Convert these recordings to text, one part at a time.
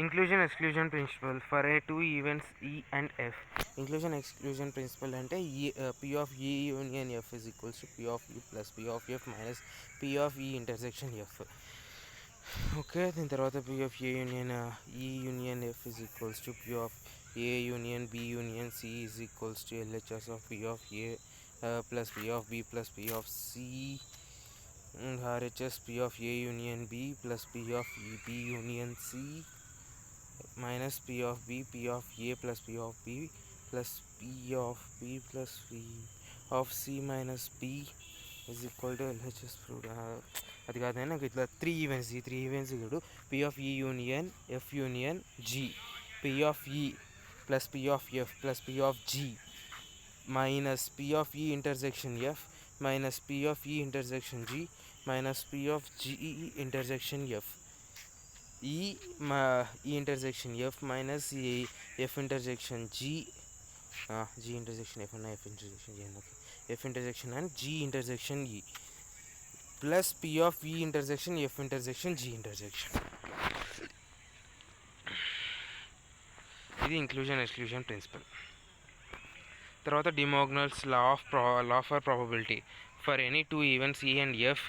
Inclusion exclusion principle for a two events E and F. Inclusion exclusion principle అంటే P of E union F is equals to P of E plus P of F minus P of E intersection F. Okay, దీని తర్వాత P of A union E union F is equals to P of A union B union C is equals to LHS of P of A plus P of B plus P of C RHS P of A union B plus P of B union C minus P of B, P of A plus P of B plus P of B plus P of C minus B is equal to LHS proved. అది కాదు, నాకు ఇట్లా three events ఇప్పుడు P of E union F union G, P of E plus P of F plus P of G minus P of E intersection F minus P of E intersection G minus P of G intersection F. E intersection F minus F intersection G, G intersection F and F intersection G, okay. F intersection and G intersection E plus P of E intersection F intersection G intersection. ఇది inclusion exclusion principle. తర్వాత De Morgan's law for probability for any two events E and F,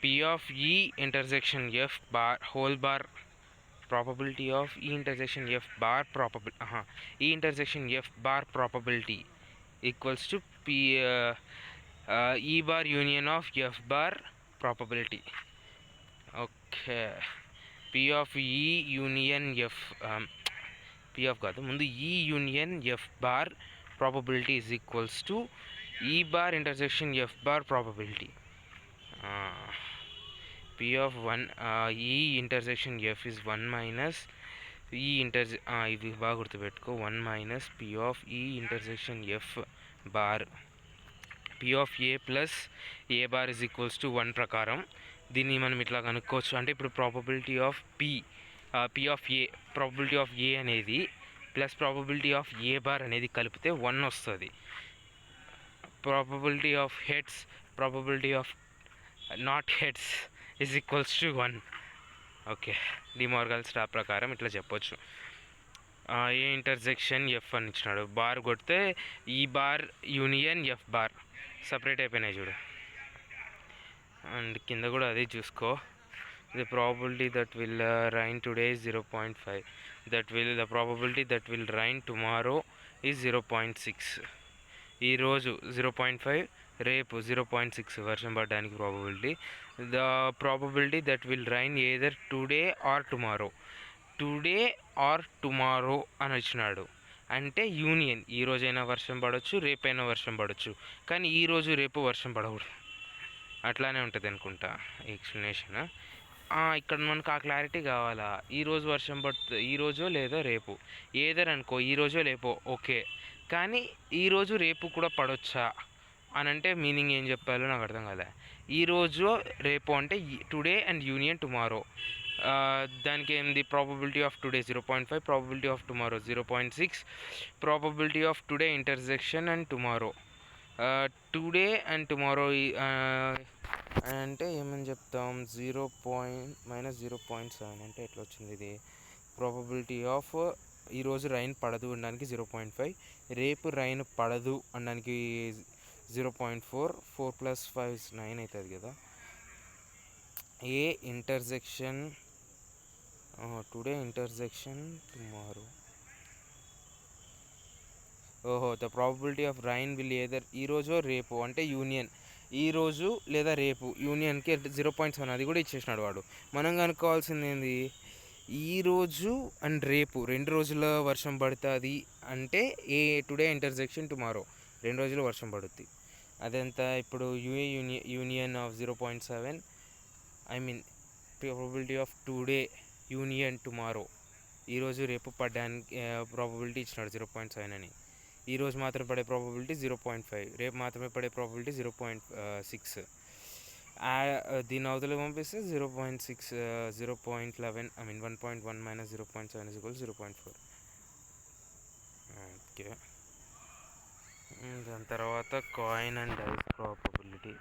P of E intersection F bar whole bar probability of E intersection F bar E intersection F bar probability equals to P E bar union of F bar probability. Okay, P of E union F P of కాదు, ముందు E union F bar probability is equals to E bar intersection F bar probability. P of 1 E intersection F is 1 minus ఇది బాగా గుర్తుపెట్టుకో, 1 minus P of E intersection F bar P of A plus A bar is equals to 1 ప్రకారం దీన్ని మనం ఇట్లా కనుక్కోవచ్చు. అంటే ఇప్పుడు probability of P of A, probability of A అనేది plus probability of A bar అనేది కలిపితే 1 వస్తుంది. Probability of heads, probability of not heads is equals to 1. Okay, డిమోర్గన్స్ లా ప్రకారం ఇట్లా చెప్పొచ్చు. ఏ ఇంటర్సెక్షన్ ఎఫ్ అని ఇచ్చినాడు, బార్ కొడితే ఈ bar union F bar separate అయిపోయినాయి చూడు. అండ్ కింద కూడా అదే చూసుకో. The probability that will rain today is 0.5. the probability that will rain tomorrow is 0.6. ఈరోజు 0.5, రేపు 0.6 వర్షం పడడానికి probability. The probability that will rain either today or tomorrow అని వచ్చినాడు. అంటే యూనియన్ ఈరోజైనా వర్షం పడవచ్చు, రేపైనా వర్షం పడవచ్చు, కానీ ఈరోజు రేపు వర్షం పడకూడదు. అట్లానే ఉంటుంది అనుకుంటా ఎక్స్ప్లెనేషన్. ఇక్కడ మనకు ఆ క్లారిటీ కావాలా. ఈరోజు వర్షం పడుతుంది, ఈరోజు లేదా రేపు, ఏదర్ అనుకో, ఈరోజో రేపో ఓకే, కానీ ఈరోజు రేపు కూడా పడవచ్చా అని అంటే మీనింగ్ ఏం చెప్పాలో నాకు అర్థం కాలే. ఈరోజు రేపు అంటే టుడే అండ్ యూనియన్ టుమారో. దానికి ఏంది, probability of today 0.5, probability of tomorrow 0.6, probability of today intersection and tomorrow. Today and tomorrow అంటే ఏమని చెప్తాం, -0.7 అంటే ఎట్లా వచ్చింది ఇది. ప్రాబబిలిటీ ఆఫ్ ఈరోజు రైన్ పడదు అనడానికి 0.5, రేపు రైన్ పడదు అనడానికి 0.4, 4 + 5 is 9 అవుతుంది కదా. A intersection today intersection tomorrow. The probability of rain will either ఈరోజు రేపు అంటే యూనియన్ ఈరోజు లేదా రేపు, యూనియన్కి 0.7 అది కూడా ఇచ్చేసినాడు వాడు. మనం కనుక్కోవాల్సింది ఏంది, ఈరోజు అండ్ రేపు 2 రోజుల వర్షం పడుతుంది అంటే టుడే ఇంటర్సెక్షన్ టుమారో 2 రోజులు వర్షం పడుద్ది. అదంతా ఇప్పుడు union of 0.7, I mean probability of today union tomorrow. ఈరోజు రేపు పడడానికి ప్రాబబిలిటీ ఇచ్చినాడు 0.7 అని. ఈరోజు మాత్రం పడే ప్రాబబిలిటీ 0.5, రేపు మాత్రమే పడే ప్రాబబిలిటీ 0.6. దీని అవతల పంపిస్తే 0.6, 0.11, ఐ మీన్ 1.1 - 0.7 = 0.4. ఓకే, దాని తర్వాత కాయిన్ అండ్ డైస్ ప్రాబబిలిటీ.